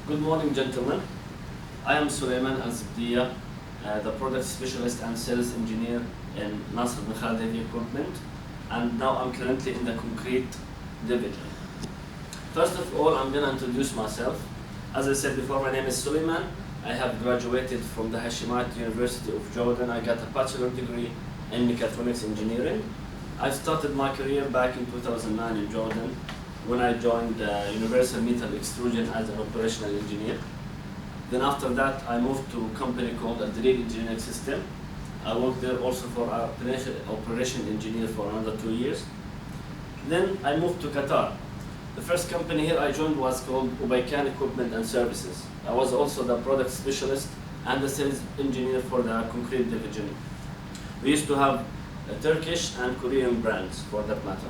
Good morning, gentlemen. I am Suleiman AlZebdieh, the product specialist and sales engineer in Nasr bin Khalid Heavy Equipment, and now I'm currently in the concrete division. First of all, I'm going to introduce myself. As I said before, my name is Suleiman. I have graduated from the Hashemite University of Jordan. I got a bachelor degree in mechatronics engineering. I started my career back in 2009 in Jordan when I joined Universal Metal Extrusion as an operational engineer. Then after that, I moved to a company called AlZebdieh Engineering System. I worked there also for operation engineer for another 2 years. Then I moved to Qatar. The first company here I joined was called Ubaykan Equipment and Services. I was also the product specialist and the sales engineer for the concrete division. We used to have Turkish and Korean brands for that matter.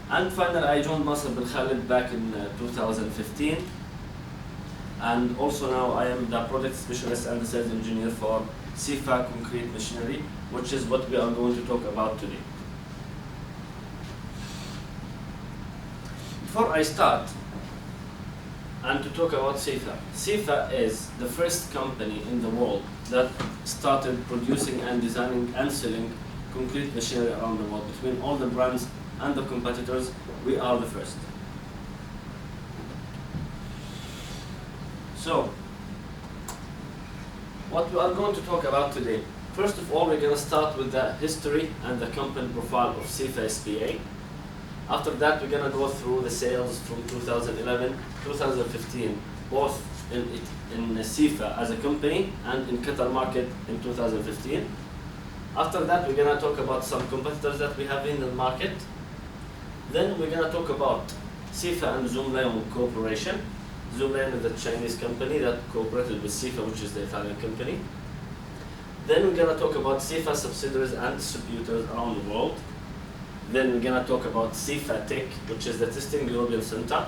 And finally, I joined Nasr bin Khalid back in 2015. And also now I am the product specialist and the sales engineer for CIFA concrete machinery, which is what we are going to talk about today. Before I start and to talk about CIFA, CIFA is the first company in the world that started producing and designing and selling concrete machinery around the world. Between all the brands and the competitors, we are the first. So, what we are going to talk about today, first of all, we're going to start with the history and the company profile of CIFA SPA. After that, we're going to go through the sales from 2011, 2015, both in CIFA as a company and in Qatar market in 2015. After that, we're going to talk about some competitors that we have in the market. Then we're going to talk about CIFA and Suleiman cooperation. Suleiman is a Chinese company that cooperated with CIFA, which is the Italian company. Then we're going to talk about CIFA subsidiaries and distributors around the world. Then we're going to talk about CIFA Tech, which is the Testing European Center.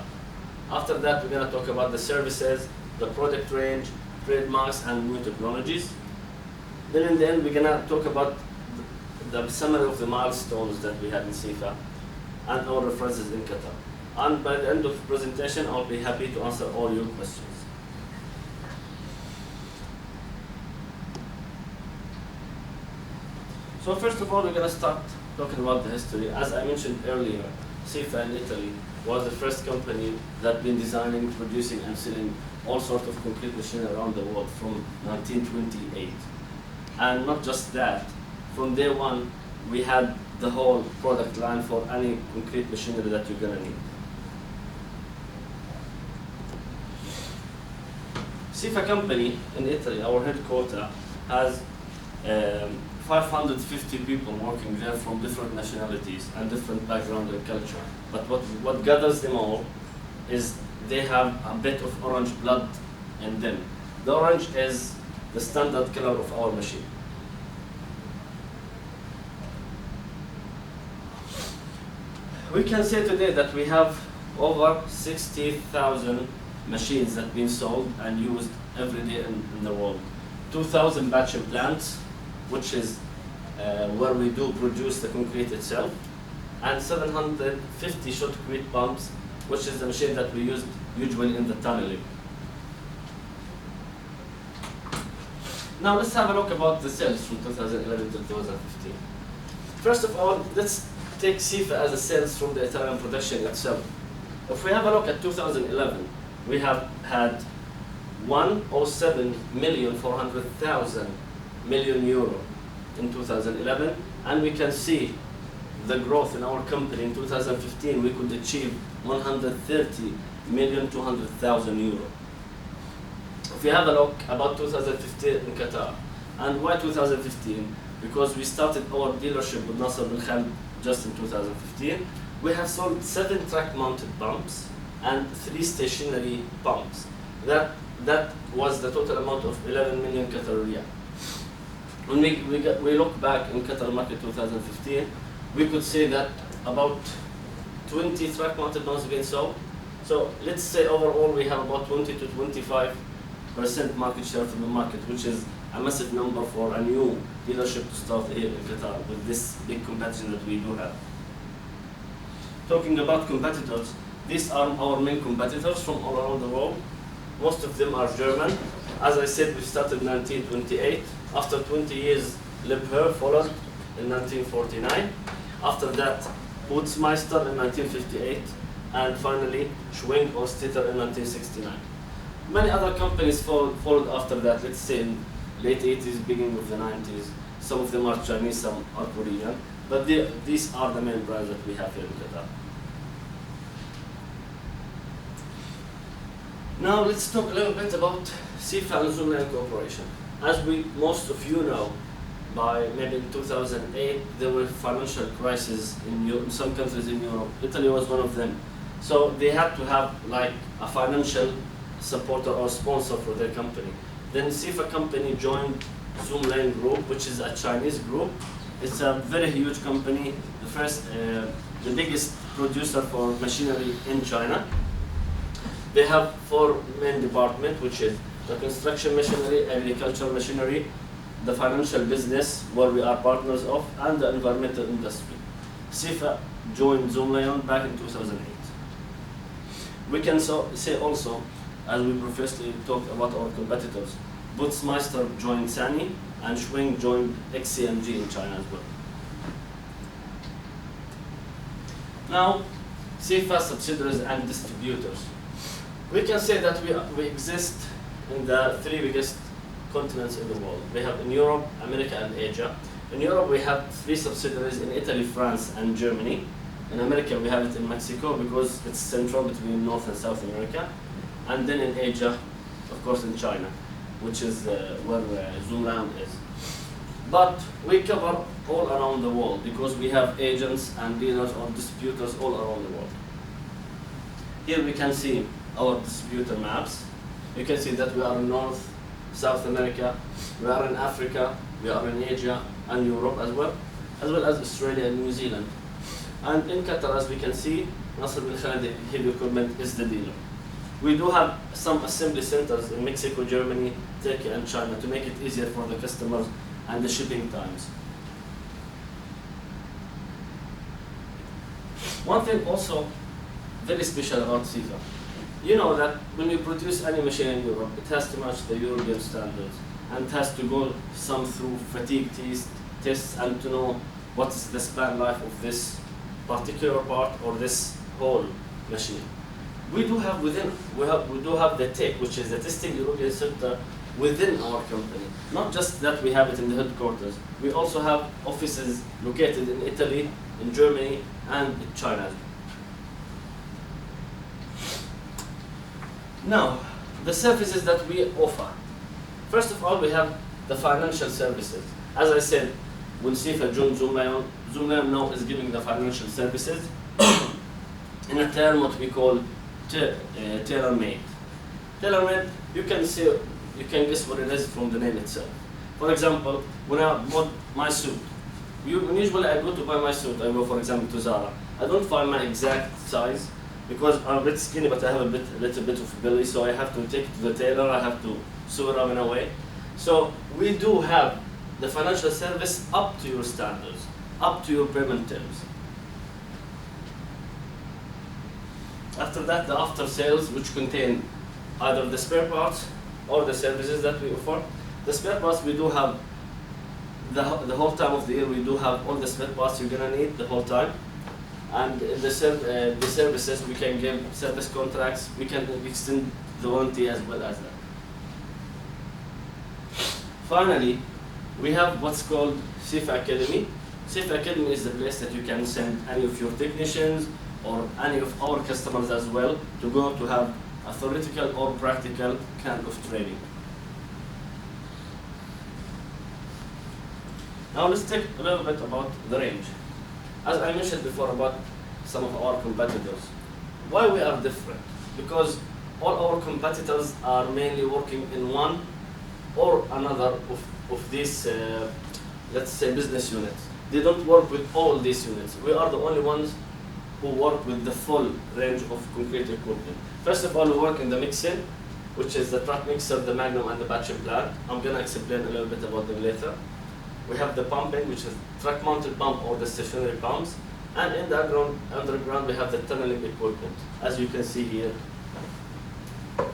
After that, we're going to talk about the services, the product range, trademarks, and new technologies. Then in the end, we're going to talk about the summary of the milestones that we had in CIFA and our references in Qatar. And by the end of the presentation, I'll be happy to answer all your questions. So first of all, we're going to start talking about the history. As I mentioned earlier, CIFA in Italy was the first company that been designing, producing, and selling all sorts of concrete machinery around the world from 1928. And not just that, from day one, we had the whole product line for any concrete machinery that you're going to need. CIFA company in Italy, our headquarters, has 550 people working there from different nationalities and different background and culture. But what gathers them all is they have a bit of orange blood in them. The orange is the standard color of our machine. We can say today that we have over 60,000 machines that have been sold and used every day in the world. 2,000 batching plants, which is where we do produce the concrete itself, and 750 shotcrete pumps, which is the machine that we use usually in the tunneling. Now let's have a look about the sales from 2011 to 2015. First of all, let's take CIFA as a sales from the Italian production itself. If we have a look at 2011, we have had 107,400,000 euro in 2011, and we can see the growth in our company. In 2015, we could achieve 130,200,000 euro. If we have a look about 2015 in Qatar, and why 2015? Because we started our dealership with Nasr bin Khalid just in 2015. We have sold 7 track-mounted pumps and 3 stationary pumps. That was the total amount of 11 million Qatar riyal. When we look back in Qatar market 2015, we could say that about 20 track-mounted pumps have been sold. So let's say overall we have about 20 to 25% market share from the market, which is a massive number for a new dealership to start here in Qatar with this big competition that we do have. Talking about competitors, these are our main competitors from all around the world. Most of them are German. As I said, we started in 1928. After 20 years, Liebherr followed in 1949. After that, Bootsmeister in 1958. And finally, Schwenk or Stetter in 1969. Many other companies followed after that, let's say in late 80s, beginning of the 90s. Some of them are Chinese, some are Korean. But these are the main brands that we have here in Qatar. Now let's talk a little bit about CIFA and Zoomlion cooperation. As most of you know, by maybe in 2008, there were financial crises in some countries in Europe. Italy was one of them. So they had to have like a financial supporter or sponsor for their company. Then CIFA company joined Zoomlion Group, which is a Chinese group. It's a very huge company, the biggest producer for machinery in China. They have 4 main departments, which is the construction machinery, agricultural machinery, the financial business, where we are partners of, and the environmental industry. CIFA joined Zoomlion back in 2008. We can say also, as we previously talked about our competitors, Bootsmeister joined Sany, and Schwenk joined XCMG in China as well. Now, CIFA subsidiaries and distributors. We can say that we exist in the 3 biggest continents in the world. We have in Europe, America, and Asia. In Europe, we have 3 subsidiaries in Italy, France, and Germany. In America, we have it in Mexico because it's central between North and South America. And then in Asia, of course, in China, which is where Zoomlion is. But we cover all around the world because we have agents and dealers or distributors all around the world. Here we can see our distributor maps. You can see that we are in North, South America, we are in Africa, we are in Asia and Europe as well as Australia and New Zealand. And in Qatar, as we can see, Nasser bin Khalid Heavy Equipment is the dealer. We do have some assembly centers in Mexico, Germany, Turkey, and China to make it easier for the customers and the shipping times. One thing also very special about CIFA. You know that when you produce any machine in Europe, it has to match the European standards and it has to go through fatigue tests and to know what is the span life of this particular part or this whole machine. We do have the TEC, which is the Testing European Center within our company. Not just that we have it in the headquarters. We also have offices located in Italy, in Germany, and in China. Now, the services that we offer. First of all, we have the financial services. As I said, when CIFA joined Zoomlion, Zoomlion now is giving the financial services in a term what we call tailor-made. Tailor-made, you can guess what it is from the name itself. For example, when I bought my suit, usually I go to buy my suit, I go for example to Zara. I don't find my exact size because I'm a bit skinny, but I have a little bit of belly, so I have to take it to the tailor, I have to sew it up in a way. So we do have the financial service up to your standards, up to your payment terms. After that, the after sales, which contain either the spare parts or the services that we offer. The spare parts, we do have the whole time of the year, we do have all the spare parts you're gonna need the whole time. And the services, we can give service contracts, we can extend the warranty as well as that. Finally, we have what's called CIFA Academy. CIFA Academy is the place that you can send any of your technicians or any of our customers as well to go to have a theoretical or practical kind of training. Now let's talk a little bit about the range. As I mentioned before about some of our competitors, why we are different? Because all our competitors are mainly working in one or another of these, let's say, business units. They don't work with all these units. We are the only ones who work with the full range of concrete equipment. First of all, we work in the mixing, which is the truck mixer, the Magnum, and the batching plant. I'm going to explain a little bit about them later. We have the pumping, which is truck-mounted pump or the stationary pumps. And in the underground, we have the tunneling equipment, as you can see here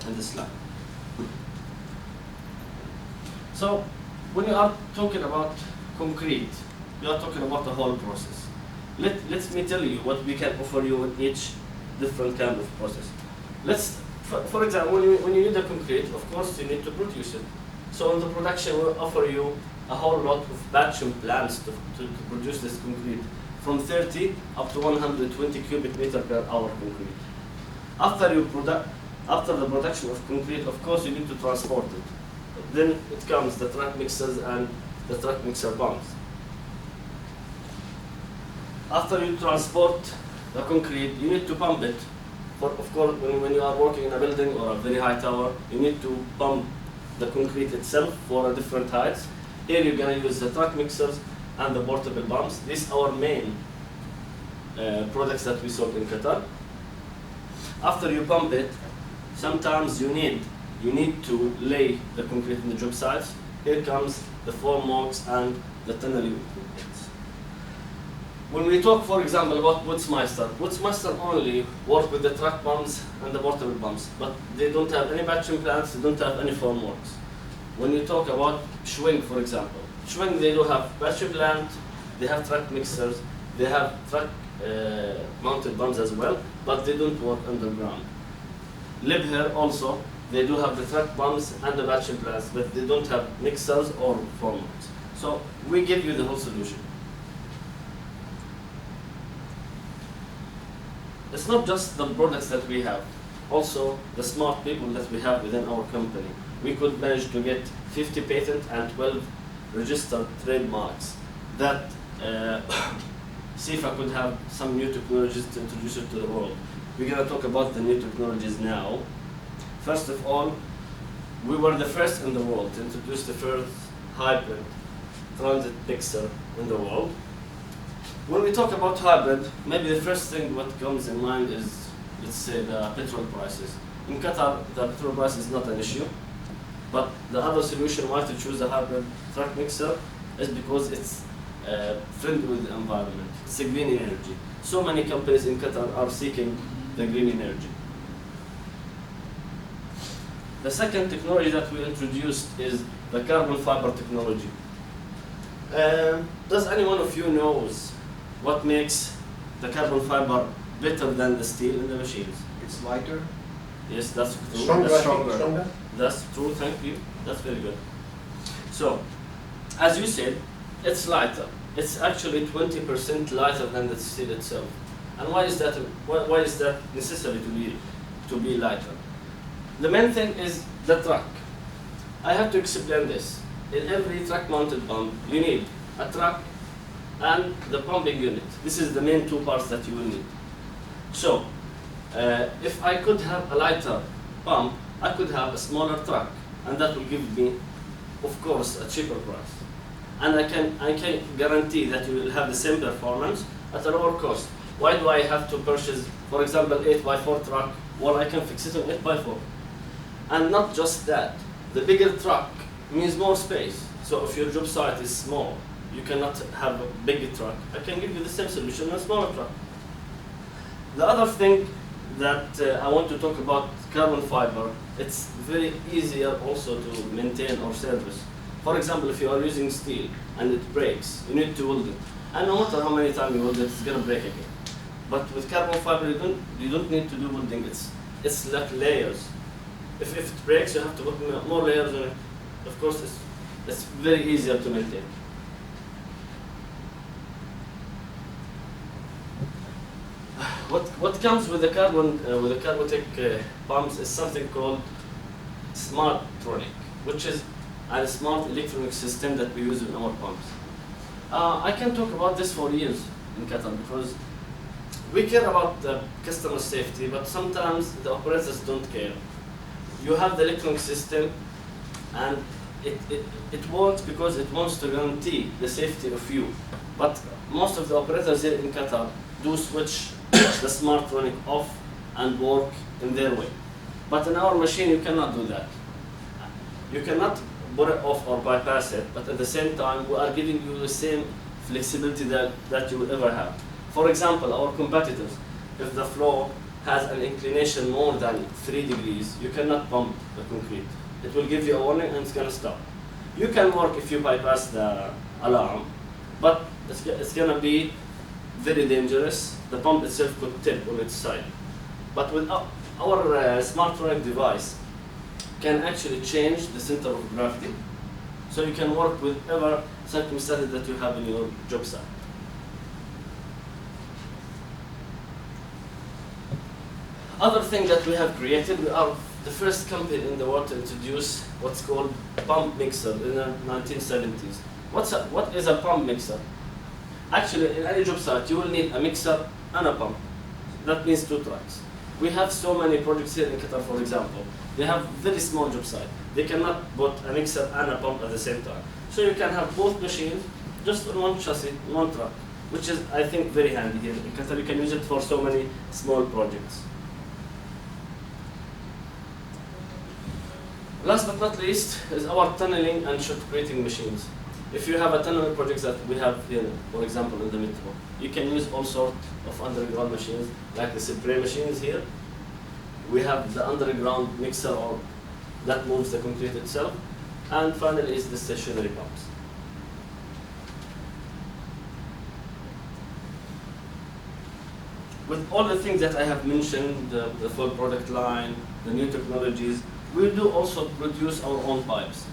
in the slide. So when you are talking about concrete, you are talking about the whole process. Let me tell you what we can offer you in each different kind of process. For example, when you need a concrete, of course you need to produce it. So in the production, we'll offer you a whole lot of batching plants to produce this concrete, from 30 up to 120 cubic meter per hour concrete. After the production of concrete, of course, you need to transport it. Then it comes the truck mixers and the truck mixer pumps. After you transport the concrete, you need to pump it. Of course, when you are working in a building or a very high tower, you need to pump the concrete itself for different heights. Here you're going to use the truck mixers and the portable pumps. These are our main products that we sold in Qatar. After you pump it, sometimes you need to lay the concrete in the job sites. Here comes the formworks and the tunneling equipment. When we talk, for example, about Woodsmeister only work with the truck pumps and the portable pumps, but they don't have any batching plants, they don't have any formworks. When you talk about Schwing, for example, Schwing, they do have batching plant, they have truck mixers, they have truck mounted pumps as well, but they don't work underground. Liebherr also, they do have the truck pumps and the batching plants, but they don't have mixers or formworks. So we give you the whole solution. It's not just the products that we have, also the smart people that we have within our company. We could manage to get 50 patents and 12 registered trademarks that CIFA could have some new technologies to introduce it to the world. We're going to talk about the new technologies now. First of all, we were the first in the world to introduce the first hybrid transit mixer in the world. When we talk about hybrid, maybe the first thing what comes in mind is, let's say, the petrol prices. In Qatar, the petrol price is not an issue, but the other solution why to choose a hybrid truck mixer is because it's friendly with the environment. It's a green energy. So many companies in Qatar are seeking the green energy. The second technology that we introduced is the carbon fiber technology. Does any one of you knows what makes the carbon fiber better than the steel in the machines? It's lighter. Yes, that's true. Stronger. That's Stronger. That's true, thank you. That's very good. So, as you said, it's lighter. It's actually 20% lighter than the steel itself. And why is that? Why is that necessary to be lighter? The main thing is the truck. I have to explain this. In every truck-mounted pump, you need a truck and the pumping unit. This is the main two parts that you will need. So, if I could have a lighter pump, I could have a smaller truck, and that will give me, of course, a cheaper price. And I can guarantee that you will have the same performance at a lower cost. Why do I have to purchase, for example, 8x4 truck? Well, I can fix it on 8x4. And not just that, the bigger truck means more space. So if your job site is small, you cannot have a bigger truck. I can give you the same solution on a smaller truck. The other thing that I want to talk about carbon fiber, it's very easier also to maintain or service. For example, if you are using steel and it breaks, you need to weld it. And no matter how many times you weld it, it's going to break again. But with carbon fiber, you don't need to do welding. It's like layers. If it breaks, you have to put more layers on it. Of course, it's very easier to maintain. What comes with the Carbotech pumps is something called Smartronic, which is a smart electronic system that we use in our pumps. I can talk about this for years in Qatar because we care about the customer safety, but sometimes the operators don't care. You have the electronic system, and it works because it wants to guarantee the safety of you. But most of the operators here in Qatar do switch the Smartronic off and work in their way. But in our machine, you cannot do that. You cannot put it off or bypass it, but at the same time, we are giving you the same flexibility that you will ever have. For example, our competitors, if the flow has an inclination more than 3 degrees, you cannot pump the concrete. it will give you a warning and it's going to stop. You can work if you bypass the alarm, but it's going to be very dangerous. The pump itself could tip on its side. But with our smart running device can actually change the center of gravity, so you can work with whatever circumstances that you have in your job site. Other thing that we have created, we are the first company in the world to introduce what's called pump mixer in the 1970s. What is a pump mixer? Actually, in any job site, you will need a mixer and a pump. That means 2 trucks. We have so many projects here in Qatar, for example. They have very small job site. They cannot put a mixer and a pump at the same time. So you can have both machines just on one chassis, one truck, which is, I think, very handy here in Qatar. You can use it for so many small projects. Last but not least is our tunneling and shotcreting machines. If you have a tunnel project that we have here, for example, in the metro, you can use all sorts of underground machines, like the spray machines here. We have the underground mixer or that moves the concrete itself. And finally is the stationary pumps. With all the things that I have mentioned, the full product line, the new technologies, we do also produce our own pipes.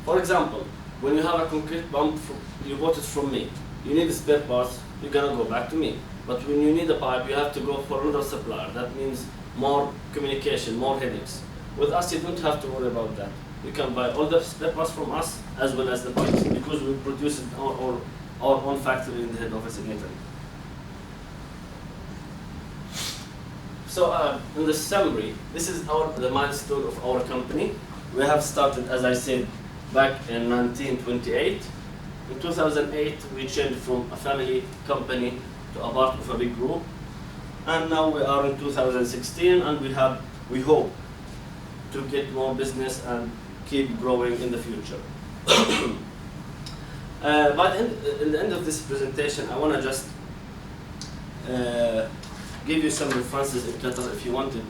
For example, when you have a concrete pump, you bought it from me. You need spare parts, you're gonna go back to me. But when you need a pipe, you have to go for another supplier. That means more communication, more headaches. With us, you don't have to worry about that. You can buy all the spare parts from us as well as the pipes because we produce it in our own factory in the head office in Italy. So in the summary, this is the milestone of our company. We have started, as I said, back in 1928. In 2008, we changed from a family company to a part of a big group. And now we are in 2016, and we hope to get more business and keep growing in the future. But in the end of this presentation, I want to just give you some references in Qatar if you wanted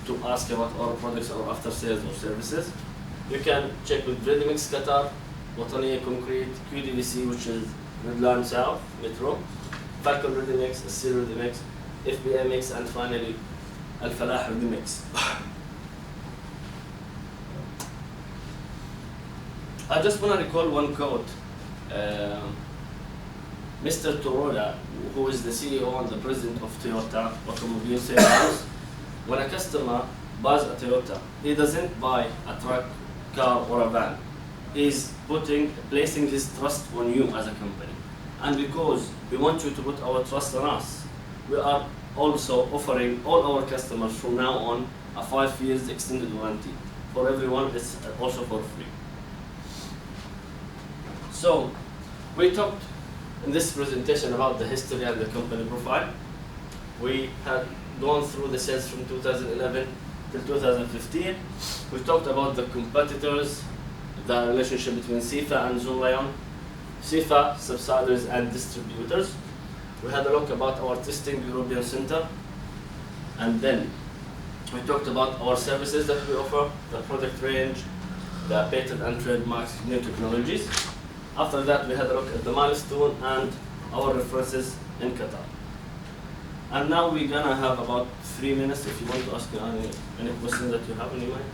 to ask about our products or after sales or services. You can check with Readymix Qatar, Wataniya Concrete, QDVC, which is Redline South, Metro, Falcon Readymix, SC Readymix, FBMX, and finally Al Falah Readymix. I just want to recall one quote. Mr. Torola, who is the CEO and the president of Toyota Automobile Sales, when a customer buys a Toyota, he doesn't buy a truck, car, or a van. He's placing his trust on you as a company. And because we want you to put our trust on us, we are also offering all our customers from now on a 5 years extended warranty. For everyone, it's also for free. So, we talked in this presentation about the history and the company profile. We had gone through the sales from 2011 till 2015. We talked about the competitors, the relationship between CIFA and Zoom, CIFA subsidiaries and distributors. We had a look about our testing European center, and then we talked about our services that we offer, the product range, the patent and trademarks, new technologies. After that, we had a look at the milestone and our references in Qatar. And now we're gonna have about 3 minutes if you want to ask any questions that you have in your mind.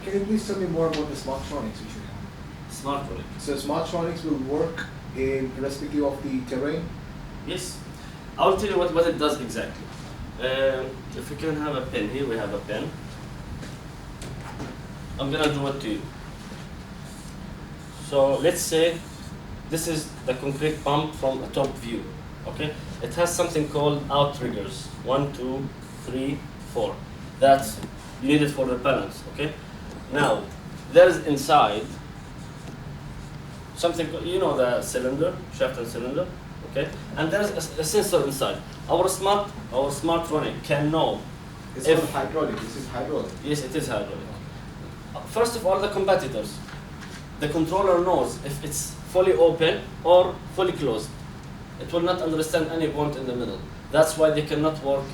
Can you please tell me more about the smartronics we should have? Smartronics. So smartronics will work irrespective of the terrain? Yes. I'll tell you what it does exactly. If we can have a pen, here we have a pen. I'm gonna do it to you. So let's say this is the concrete pump from a top view, okay? It has something called outriggers, 1, 2, 3, 4. That's, you need it for repellents, okay? Now, there's inside something, you know the cylinder, shaft and cylinder, okay? And there's a sensor inside. Our smartronic can know It's not hydraulic, this is hydraulic. Yes, it is hydraulic. First of all, the competitors. The controller knows if it's fully open or fully closed. It will not understand any point in the middle. That's why they cannot work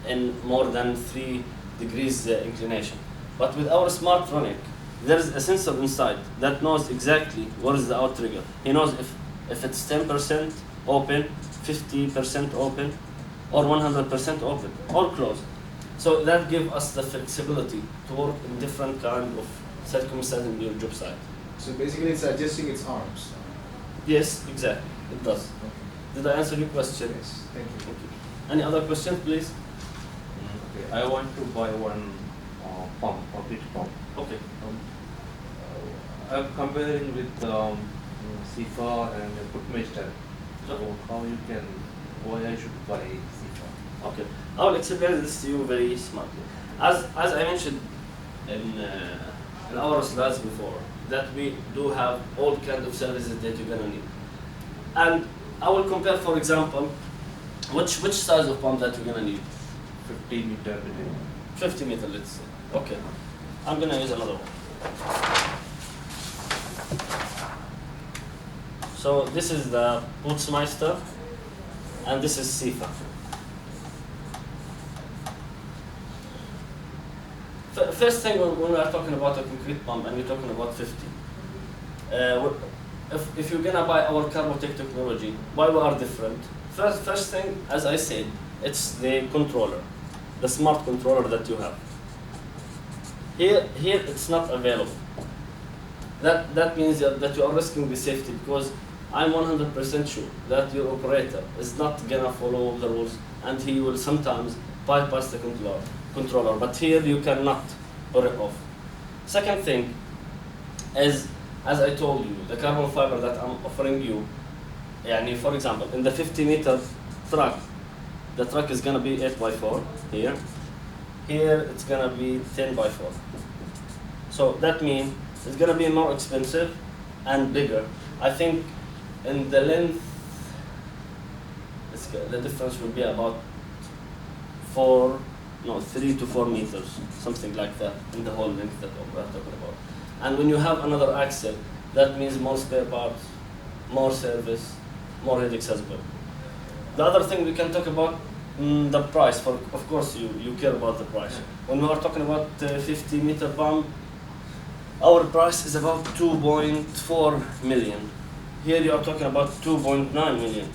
in more than 3 degrees inclination. But with our smart running, there is a sensor inside that knows exactly where is the outrigger. He knows if it's 10% open, 50% open, or 100% open, or closed. So that gives us the flexibility to work in different kind of circumstances in your job site. So basically it's adjusting its arms. Yes, exactly, it does. Okay. Did I answer your question? Yes, thank you. Thank you. Any other questions, please? Okay, I want to buy one pump, complete pump. Okay. I'm comparing with CIFA and Putmeister. So how you can, why I should buy CIFA? Okay. I will explain this to you very smartly. As I mentioned in our slides before, that we do have all kinds of services that you're gonna need. And I will compare, for example, which size of pump that you're gonna need. 50 meter between. 50 meter, let's say. Okay. I'm gonna use another one. So this is the Putzmeister, and this is CIFA. First thing, when we are talking about a concrete pump and we're talking about 50, if you're gonna buy our Carbotech technology, why we are different? First thing, as I said, it's the controller, the smart controller that you have. Here it's not available. That means that you are risking the safety, because I'm 100% sure that your operator is not gonna follow the rules and he will sometimes bypass the controller. But here you cannot put it off. Second thing is, as I told you, the carbon fiber that I'm offering you, for example, in the 50 meter truck, the truck is gonna be 8x4 here. Here it's gonna be 10x4. So that means it's gonna be more expensive and bigger. I think in the length, the difference will be about 3 to 4 meters, something like that, in the whole length that we're talking about. And when you have another axle, that means more spare parts, more service, more headaches as well. The other thing we can talk about, the price. Of course, you care about the price. When we are talking about 50 meter pump, our price is about 2.4 million. Here you are talking about 2.9 million.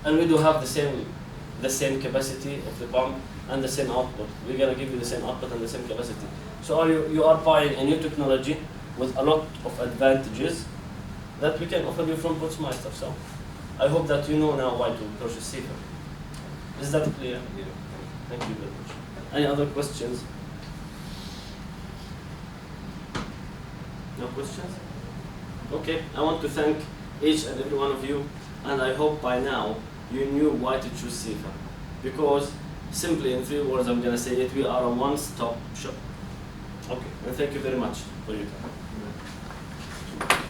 And we do have the same capacity of the pump and the same output. We're gonna give you the same output and the same capacity. So you are buying a new technology with a lot of advantages that we can offer you from Putzmeister. So I hope that you know now why to purchase CIFA. Is that clear? Yeah. Thank you very much. Any other questions? No questions? Okay, I want to thank each and every one of you, and I hope by now you knew why to choose CIFA. Because simply in 3 words I'm going to say it, we are a one-stop shop. Okay, and thank you very much for your time.